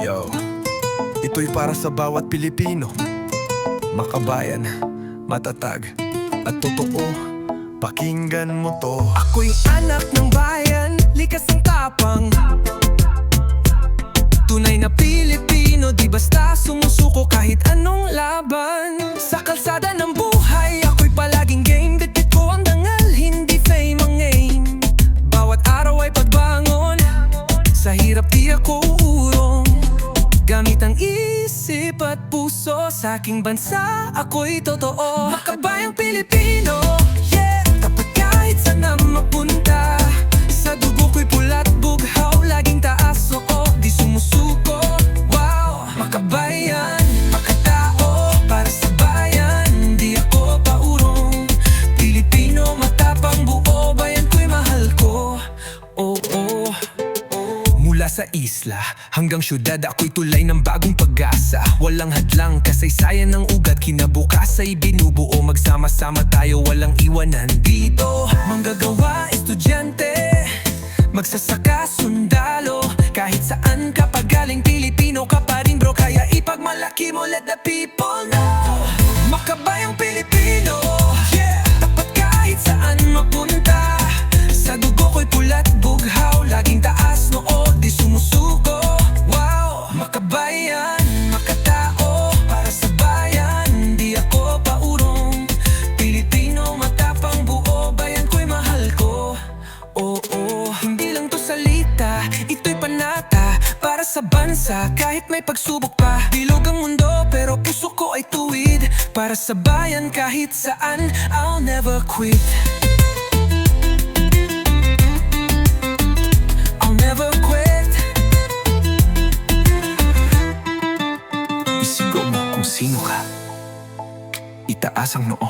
Yo, ito'y para sa bawat Pilipino. Makabayan, matatag, at totoo. Pakinggan mo to. Ako'y anak ng bayan, likas ang tapang. Tunay na Pilipino, di basta sumusuko kahit anong laban. Sa kalsada ng buhay, ako'y palaging game. Bitbit ko ang dangal, hindi fame ang aim. Bawat araw ay pagbangon, sa hirap di ako uurong. Gamit ang isip at puso, sa aking bansa ako'y totoo. Makabayang Pilipino, yeah. Tapat kahit saan na mapunta. Sa dugo ko'y pulat bughaw, laging taas, oo, di sumusuko. Wow, makabayan, makatao, para sa bayan, di ako paurong. Pilipino, matapang, buo, bayan ko'y mahal ko. Oo, mula sa isla hanggang syudad, ako'y tulay ng bagong pag-asa. Walang hadlang, kasaysayan ng ugat, kinabukas ay binubuo. Magsama-sama tayo, walang iwanan dito. Manggagawa, estudyante, magsasaka, sundalo. Kahit saan ka pa galing, Pilipino ka pa rin bro. Kaya ipagmalaki mo, let the people know. Makabayang Pilipino, yeah. Tapat kahit saan mapunta. Sa dugo ko'y pulat bughaw, laging taas, noo, di sumusuko. Wow, makabayan, makatao, para sa bayan, di ako paurong. Pilipino, matapang, buo, bayan ko'y mahal ko. Oo, hindi lang to salita, ito'y panata, para sa bansa, kahit may pagsubok pa. Bilog ang mundo, pero puso ko ay tuwid. Para sa bayan, kahit saan, I'll never quit. I'll never quit. Isigaw mo kung sino ka, itaas ang noo.